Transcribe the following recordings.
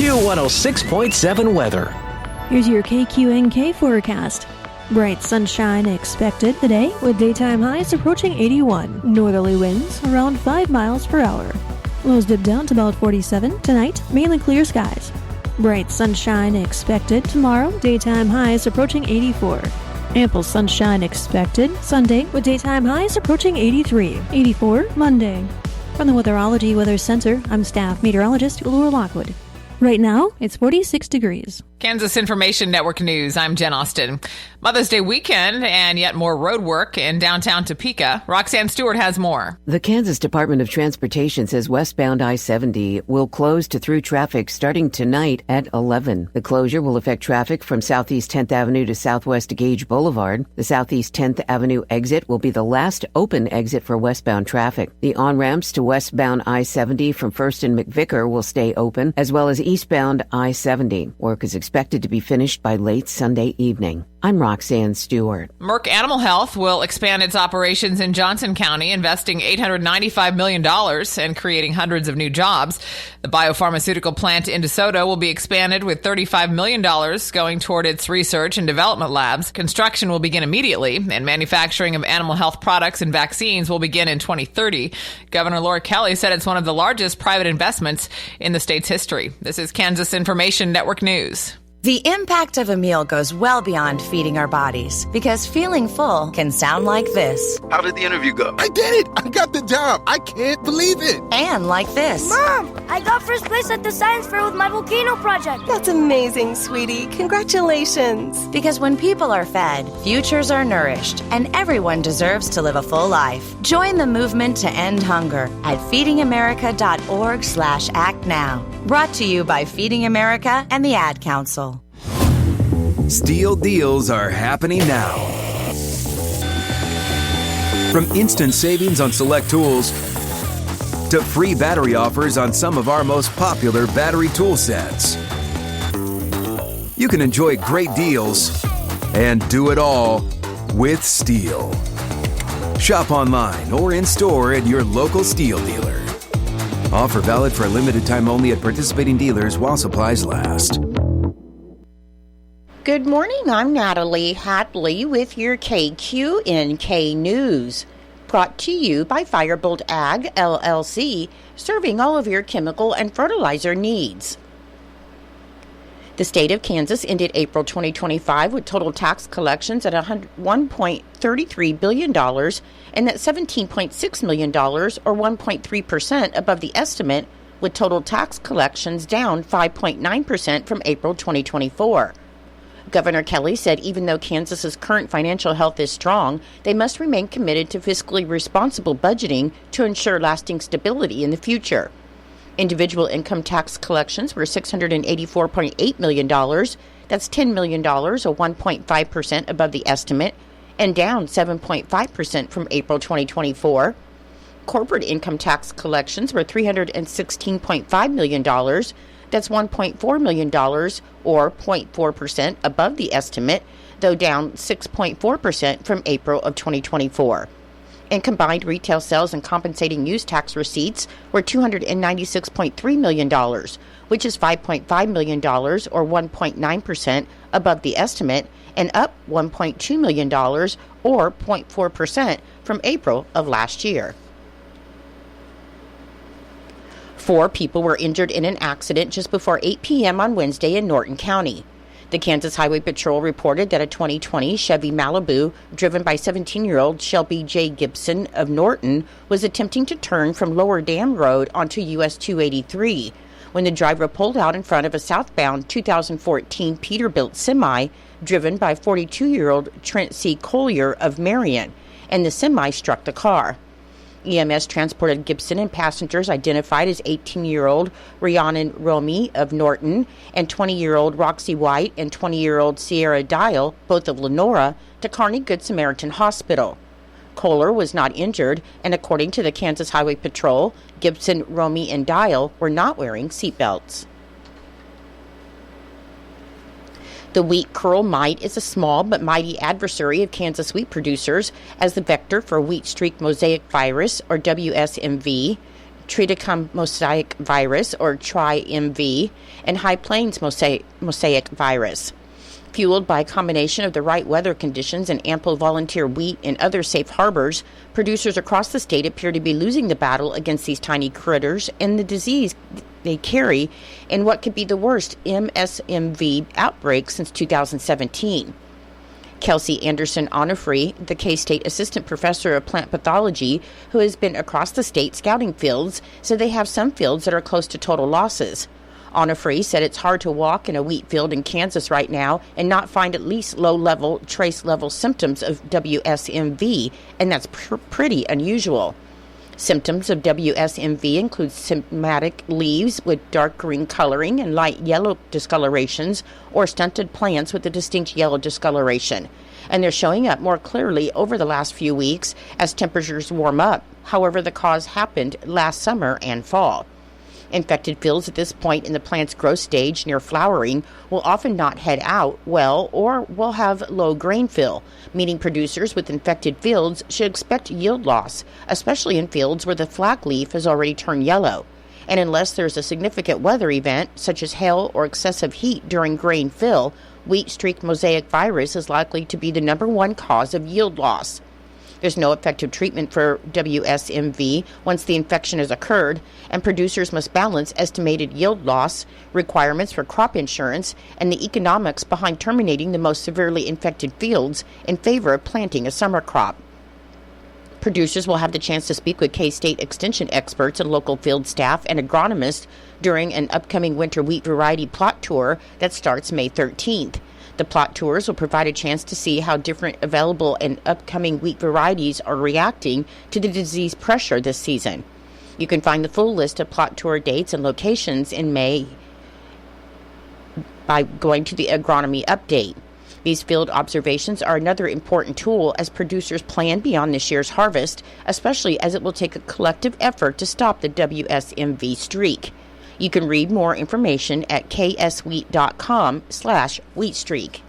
KQ 106.7 weather. Here's your KQNK forecast. Bright sunshine expected today with daytime highs approaching 81. Northerly winds around 5 miles per hour. Lows dip down to about 47 tonight, mainly clear skies. Bright sunshine expected tomorrow, daytime highs approaching 84. Ample sunshine expected Sunday with daytime highs approaching 83. 84 Monday. From the Weatherology Weather Center, I'm staff meteorologist Laura Lockwood. Right now, it's 46 degrees. Kansas Information Network News, I'm Jen Austin. Mother's Day weekend and yet more road work in downtown Topeka. Roxanne Stewart has more. The Kansas Department of Transportation says westbound I-70 will close to through traffic starting tonight at 11. The closure will affect traffic from Southeast 10th Avenue to Southwest Gage Boulevard. The Southeast 10th Avenue exit will be the last open exit for westbound traffic. The on-ramps to westbound I-70 from First and McVicker will stay open, as well as eastbound I-70. Work is expected to be finished by late Sunday evening. I'm Roxanne Stewart. Merck Animal Health will expand its operations in Johnson County, investing $895 million and creating hundreds of new jobs. The biopharmaceutical plant in DeSoto will be expanded with $35 million going toward its research and development labs. Construction will begin immediately, and manufacturing of animal health products and vaccines will begin in 2030. Governor Laura Kelly said it's one of the largest private investments in the state's history. This is Kansas Information Network News. The impact of a meal goes well beyond feeding our bodies, because feeling full can sound like this. How did the interview go? I did it! I got the job! I can't believe it! And like this. Mom, I got first place at the science fair with my volcano project. That's amazing, sweetie. Congratulations. Because when people are fed, futures are nourished, and everyone deserves to live a full life. Join the movement to end hunger at feedingamerica.org/act now. Brought to you by Feeding America and the Ad Council. Steel deals are happening now. From instant savings on select tools to free battery offers on some of our most popular battery tool sets. You can enjoy great deals and do it all with Steel. Shop online or in store at your local Steel dealer. Offer valid for a limited time only at participating dealers while supplies last. Good morning, I'm Natalie Hatley with your KQNK News. Brought to you by Firebolt Ag, LLC, serving all of your chemical and fertilizer needs. The state of Kansas ended April 2025 with total tax collections at $1.33 billion and at $17.6 million, or 1.3% above the estimate, with total tax collections down 5.9% from April 2024. Governor Kelly said even though Kansas's current financial health is strong, they must remain committed to fiscally responsible budgeting to ensure lasting stability in the future. Individual income tax collections were $684.8 million. That's $10 million, or 1.5% above the estimate, and down 7.5% from April 2024. Corporate income tax collections were $316.5 million. That's $1.4 million, or 0.4% above the estimate, though down 6.4% from April of 2024. And combined retail sales and compensating use tax receipts were $296.3 million, which is $5.5 million, or 1.9% above the estimate, and up $1.2 million, or 0.4% from April of last year. 4 people were injured in an accident just before 8 p.m. on Wednesday in Norton County. The Kansas Highway Patrol reported that a 2020 Chevy Malibu, driven by 17-year-old Shelby J. Gibson of Norton, was attempting to turn from Lower Dam Road onto US 283 when the driver pulled out in front of a southbound 2014 Peterbilt semi driven by 42-year-old Trent C. Collier of Marion, and the semi struck the car. EMS transported Gibson and passengers identified as 18-year-old Rhiannon Romy of Norton and 20-year-old Roxy White and 20-year-old Sierra Dial, both of Lenora, to Kearney Good Samaritan Hospital. Kohler was not injured, and according to the Kansas Highway Patrol, Gibson, Romy, and Dial were not wearing seatbelts. The wheat curl mite is a small but mighty adversary of Kansas wheat producers as the vector for wheat streak mosaic virus, or WSMV. triticum mosaic virus, or TRI-MV, and High Plains mosaic virus. Fueled by a combination of the right weather conditions and ample volunteer wheat and other safe harbors, producers across the state appear to be losing the battle against these tiny critters and the disease they carry in what could be the worst MSMV outbreak since 2017. Kelsey Anderson Onofre, the K-State Assistant Professor of Plant Pathology, who has been across the state scouting fields, said they have some fields that are close to total losses. Onofre said it's hard to walk in a wheat field in Kansas right now and not find at least low-level, trace-level symptoms of WSMV, and that's pretty unusual. Symptoms of WSMV include symptomatic leaves with dark green coloring and light yellow discolorations, or stunted plants with a distinct yellow discoloration. And they're showing up more clearly over the last few weeks as temperatures warm up. However, the cause happened last summer and fall. Infected fields at this point in the plant's growth stage near flowering will often not head out well or will have low grain fill, meaning producers with infected fields should expect yield loss, especially in fields where the flag leaf has already turned yellow. And unless there's a significant weather event, such as hail or excessive heat during grain fill, wheat streak mosaic virus is likely to be the number one cause of yield loss. There's no effective treatment for WSMV once the infection has occurred, and producers must balance estimated yield loss, requirements for crop insurance, and the economics behind terminating the most severely infected fields in favor of planting a summer crop. Producers will have the chance to speak with K-State Extension experts and local field staff and agronomists during an upcoming winter wheat variety plot tour that starts May 13th. The plot tours will provide a chance to see how different available and upcoming wheat varieties are reacting to the disease pressure this season. You can find the full list of plot tour dates and locations in May by going to the agronomy update. These field observations are another important tool as producers plan beyond this year's harvest, especially as it will take a collective effort to stop the WSMV streak. You can read more information at kswheat.com/wheatstreak.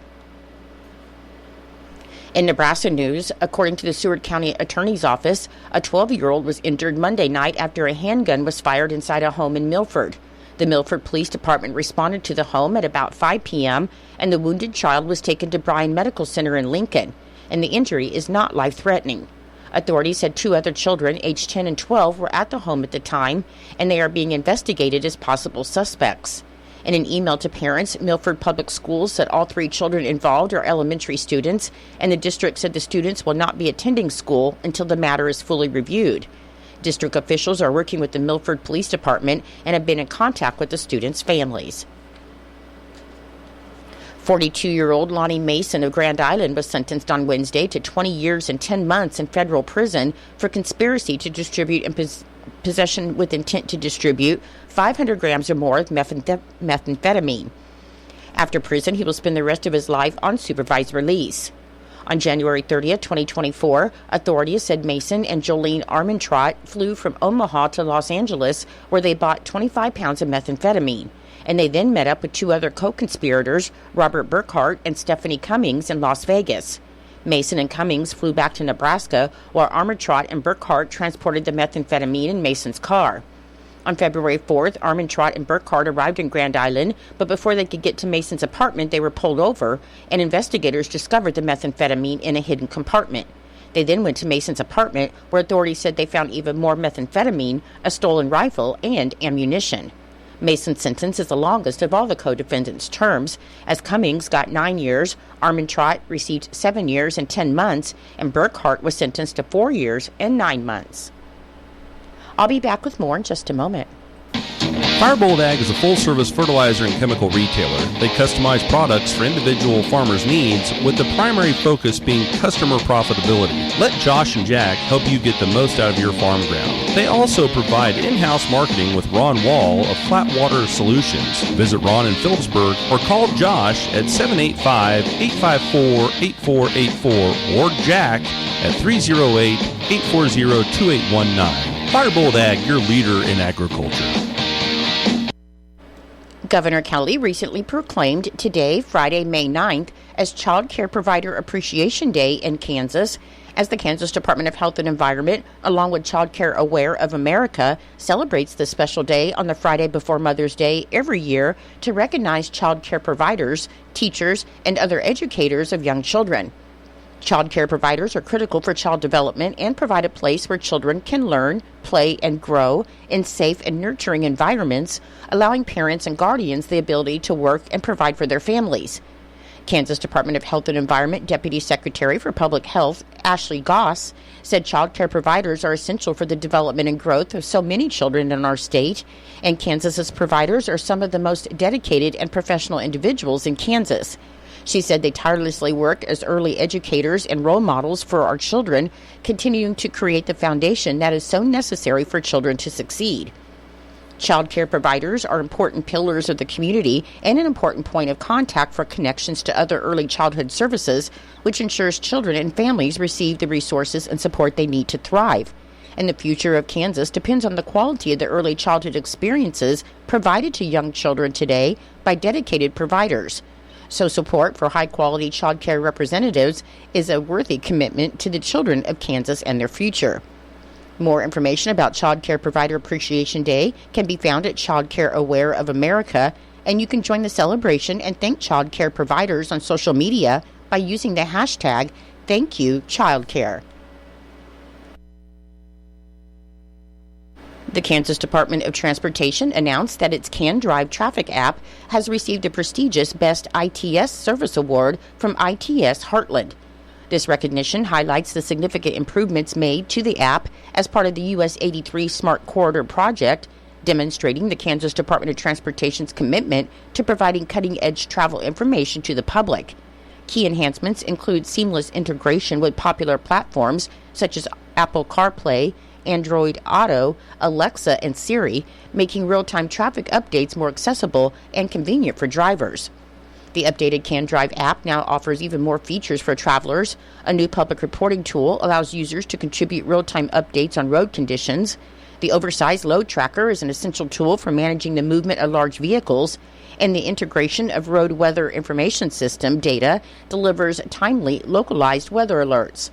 In Nebraska news, according to the Seward County Attorney's Office, a 12-year-old was injured Monday night after a handgun was fired inside a home in Milford. The Milford Police Department responded to the home at about 5 p.m., and the wounded child was taken to Bryan Medical Center in Lincoln, and the injury is not life-threatening. Authorities said 2 other children, aged 10 and 12, were at the home at the time, and they are being investigated as possible suspects. In an email to parents, Milford Public Schools said all 3 children involved are elementary students, and the district said the students will not be attending school until the matter is fully reviewed. District officials are working with the Milford Police Department and have been in contact with the students' families. 42-year-old Lonnie Mason of Grand Island was sentenced on Wednesday to 20 years and 10 months in federal prison for conspiracy to distribute and possession with intent to distribute 500 grams or more of methamphetamine. After prison, he will spend the rest of his life on supervised release. On January 30th, 2024, authorities said Mason and Jolene Armentrott flew from Omaha to Los Angeles, where they bought 25 pounds of methamphetamine. And they then met up with 2 other co-conspirators, Robert Burkhart and Stephanie Cummings, in Las Vegas. Mason and Cummings flew back to Nebraska, while Armentrott and Burkhart transported the methamphetamine in Mason's car. On February 4th, Armentrott and Burkhart arrived in Grand Island, but before they could get to Mason's apartment, they were pulled over, and investigators discovered the methamphetamine in a hidden compartment. They then went to Mason's apartment, where authorities said they found even more methamphetamine, a stolen rifle, and ammunition. Mason's sentence is the longest of all the co-defendants' terms, as Cummings got 9 years, Armentrott received 7 years and 10 months, and Burkhart was sentenced to 4 years and 9 months. I'll be back with more in just a moment. Firebolt Ag is a full-service fertilizer and chemical retailer. They customize products for individual farmers' needs, with the primary focus being customer profitability. Let Josh and Jack help you get the most out of your farm ground. They also provide in-house marketing with Ron Wall of Flatwater Solutions. Visit Ron in Phillipsburg or call Josh at 785-854-8484 or Jack at 308-840-2819. Firebolt Ag, your leader in agriculture. Governor Kelly recently proclaimed today, Friday, May 9th, as Child Care Provider Appreciation Day in Kansas, as the Kansas Department of Health and Environment, along with Child Care Aware of America, celebrates this special day on the Friday before Mother's Day every year to recognize child care providers, teachers, and other educators of young children. Child care providers are critical for child development and provide a place where children can learn, play, and grow in safe and nurturing environments, allowing parents and guardians the ability to work and provide for their families. Kansas Department of Health and Environment Deputy Secretary for Public Health, Ashley Goss, said child care providers are essential for the development and growth of so many children in our state, and Kansas's providers are some of the most dedicated and professional individuals in Kansas. She said they tirelessly work as early educators and role models for our children, continuing to create the foundation that is so necessary for children to succeed. Child care providers are important pillars of the community and an important point of contact for connections to other early childhood services, which ensures children and families receive the resources and support they need to thrive. And the future of Kansas depends on the quality of the early childhood experiences provided to young children today by dedicated providers. So support for high-quality child care representatives is a worthy commitment to the children of Kansas and their future. More information about Child Care Provider Appreciation Day can be found at Child Care Aware of America, and you can join the celebration and thank child care providers on social media by using the hashtag #ThankYouChildCare. The Kansas Department of Transportation announced that its CanDrive traffic app has received the prestigious Best ITS Service Award from ITS Heartland. This recognition highlights the significant improvements made to the app as part of the US 83 Smart Corridor project, demonstrating the Kansas Department of Transportation's commitment to providing cutting-edge travel information to the public. Key enhancements include seamless integration with popular platforms such as Apple CarPlay, Android Auto, Alexa, and Siri, making real-time traffic updates more accessible and convenient for drivers. The updated CanDrive app now offers even more features for travelers. A new public reporting tool allows users to contribute real-time updates on road conditions. The oversized load tracker is an essential tool for managing the movement of large vehicles, and the integration of road weather information system data delivers timely, localized weather alerts.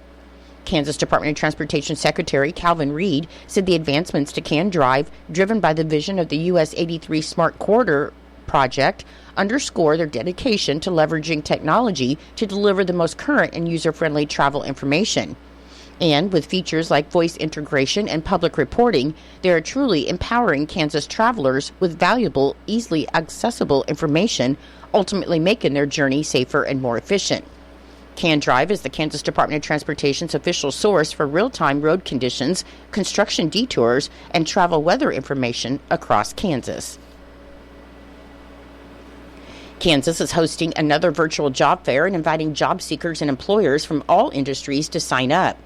Kansas Department of Transportation Secretary Calvin Reed said the advancements to CanDrive, driven by the vision of the US 83 Smart Corridor project, underscore their dedication to leveraging technology to deliver the most current and user-friendly travel information. And with features like voice integration and public reporting, they are truly empowering Kansas travelers with valuable, easily accessible information, ultimately making their journey safer and more efficient. CanDrive is the Kansas Department of Transportation's official source for real-time road conditions, construction detours, and travel weather information across Kansas. Kansas is hosting another virtual job fair and inviting job seekers and employers from all industries to sign up.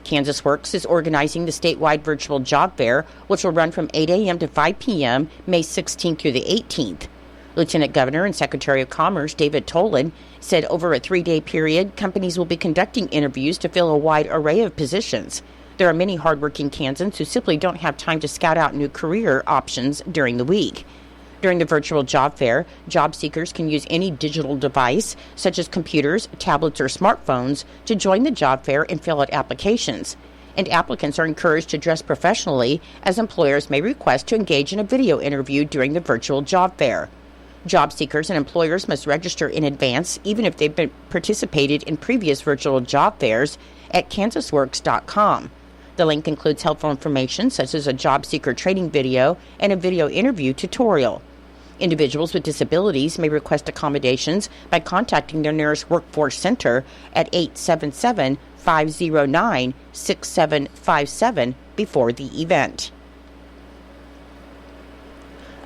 Kansas Works is organizing the statewide virtual job fair, which will run from 8 a.m. to 5 p.m. May 16th through the 18th. Lieutenant Governor and Secretary of Commerce David Tolan said over a 3-day period, companies will be conducting interviews to fill a wide array of positions. There are many hardworking Kansans who simply don't have time to scout out new career options during the week. During the virtual job fair, job seekers can use any digital device, such as computers, tablets, or smartphones, to join the job fair and fill out applications. And applicants are encouraged to dress professionally, as employers may request to engage in a video interview during the virtual job fair. Job seekers and employers must register in advance, even if they've participated in previous virtual job fairs, at kansasworks.com. The link includes helpful information such as a job seeker training video and a video interview tutorial. Individuals with disabilities may request accommodations by contacting their nearest workforce center at 877-509-6757 before the event.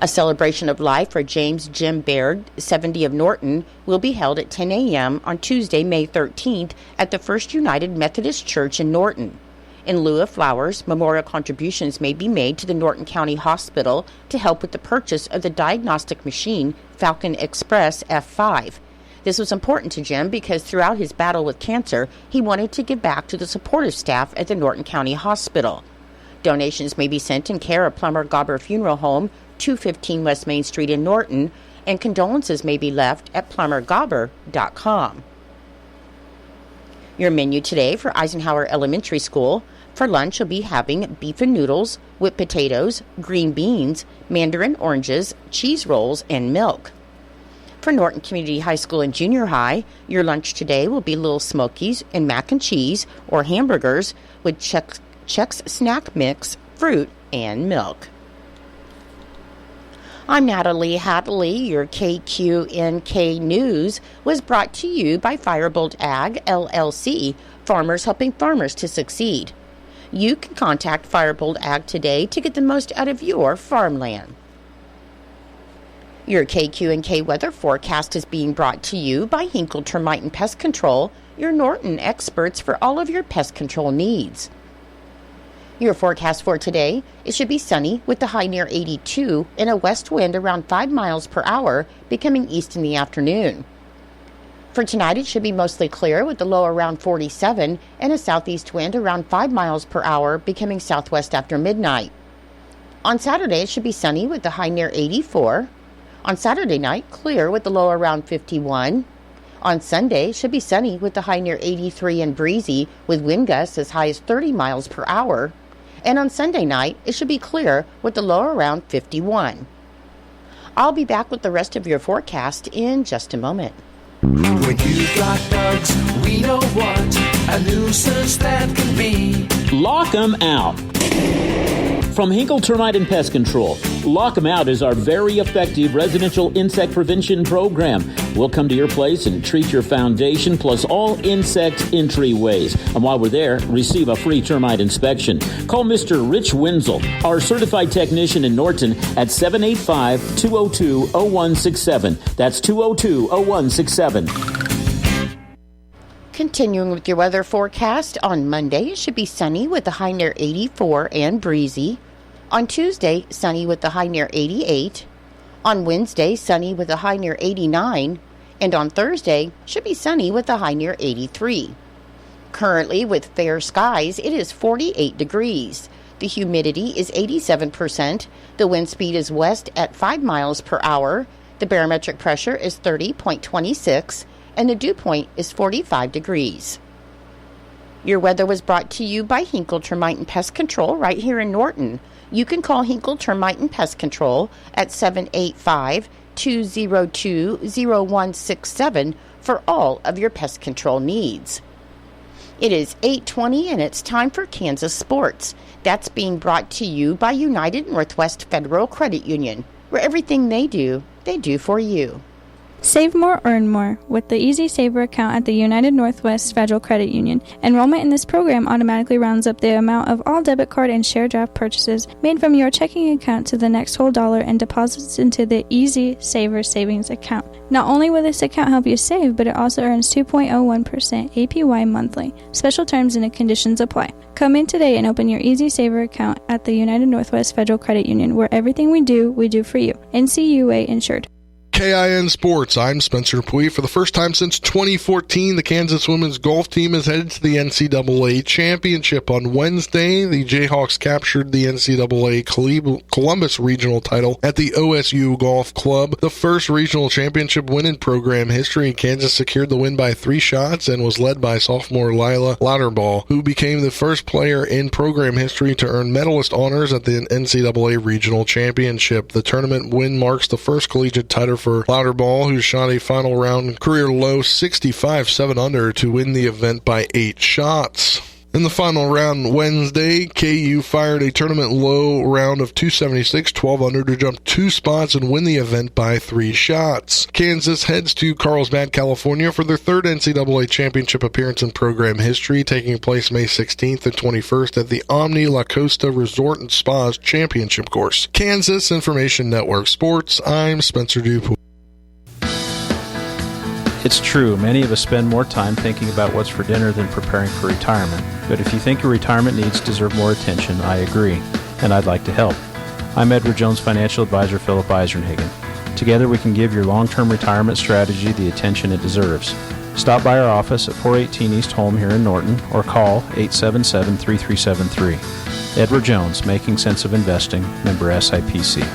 A celebration of life for James Jim Baird, 70 of Norton, will be held at 10 a.m. on Tuesday, May 13th at the First United Methodist Church in Norton. In lieu of flowers, memorial contributions may be made to the Norton County Hospital to help with the purchase of the diagnostic machine Falcon Express F5. This was important to Jim because throughout his battle with cancer, he wanted to give back to the supportive staff at the Norton County Hospital. Donations may be sent in care of Plummer Gobber Funeral Home, 215 West Main Street in Norton, and condolences may be left at plumbergobber.com. Your menu today for Eisenhower Elementary School. For lunch, you'll be having beef and noodles, whipped potatoes, green beans, mandarin oranges, cheese rolls, and milk. For Norton Community High School and Junior High, your lunch today will be Little Smokies and mac and cheese or hamburgers with Chex snack mix, fruit, and milk. I'm Natalie Hadley. Your KQNK News was brought to you by Firebolt Ag, LLC, farmers helping farmers to succeed. You can contact Firebolt Ag today to get the most out of your farmland. Your KQNK weather forecast is being brought to you by Hinkle Termite and Pest Control, your Norton experts for all of your pest control needs. Your forecast for today, it should be sunny with the high near 82 and a west wind around 5 miles per hour, becoming east in the afternoon. For tonight, it should be mostly clear with the low around 47 and a southeast wind around 5 miles per hour, becoming southwest after midnight. On Saturday, it should be sunny with the high near 84. On Saturday night, clear with the low around 51. On Sunday, it should be sunny with the high near 83 and breezy with wind gusts as high as 30 miles per hour. And on Sunday night, it should be clear with the low around 51. I'll be back with the rest of your forecast in just a moment. When you've got bugs, we know what a nuisance that can be. Lock 'em out. From Hinkle Termite and Pest Control, Lock 'em Out is our very effective residential insect prevention program. We'll come to your place and treat your foundation plus all insect entryways. And while we're there, receive a free termite inspection. Call Mr. Rich Wenzel, our certified technician in Norton, at 785-202-0167. That's 202-0167. Continuing with your weather forecast, on Monday, it should be sunny with a high near 84 and breezy. On Tuesday, sunny with a high near 88. On Wednesday, sunny with a high near 89. And on Thursday, should be sunny with a high near 83. Currently, with fair skies, it is 48 degrees. The humidity is 87%. The wind speed is west at 5 miles per hour. The barometric pressure is 30.26. And the dew point is 45 degrees. Your weather was brought to you by Hinkle Termite and Pest Control right here in Norton. You can call Hinkle Termite and Pest Control at 785-202-0167 for all of your pest control needs. It is 8:20 and it's time for Kansas Sports. That's being brought to you by United Northwest Federal Credit Union, where everything they do for you. Save more, earn more with the Easy Saver account at the United Northwest Federal Credit Union. Enrollment in this program automatically rounds up the amount of all debit card and share draft purchases made from your checking account to the next whole dollar and deposits into the Easy Saver savings account. Not only will this account help you save, but it also earns 2.01% APY monthly. Special terms and conditions apply. Come in today and open your Easy Saver account at the United Northwest Federal Credit Union, where everything we do for you. NCUA insured. KIN Sports, I'm Spencer Puy. For the first time since 2014, the Kansas women's golf team is headed to the NCAA Championship. On Wednesday, the Jayhawks captured the NCAA Columbus Regional title at the OSU Golf Club, the first regional championship win in program history. Kansas secured the win by 3 shots and was led by sophomore Lila Louderbaugh, who became the first player in program history to earn medalist honors at the NCAA Regional Championship. The tournament win marks the first collegiate title for Louderbaugh, who shot a final round career low 65 7-under to win the event by 8 shots. In the final round Wednesday, KU fired a tournament low round of 276, 12 under to jump 2 spots and win the event by 3 shots. Kansas heads to Carlsbad, California for their 3rd NCAA championship appearance in program history, taking place May 16th and 21st at the Omni La Costa Resort and Spas Championship Course. Kansas Information Network Sports, I'm Spencer Dupuy. It's true, many of us spend more time thinking about what's for dinner than preparing for retirement. But if you think your retirement needs deserve more attention, I agree, and I'd like to help. I'm Edward Jones Financial Advisor Philip Eisenhagen. Together we can give your long-term retirement strategy the attention it deserves. Stop by our office at 418 East Holm here in Norton or call 877-3373. Edward Jones, Making Sense of Investing, member SIPC.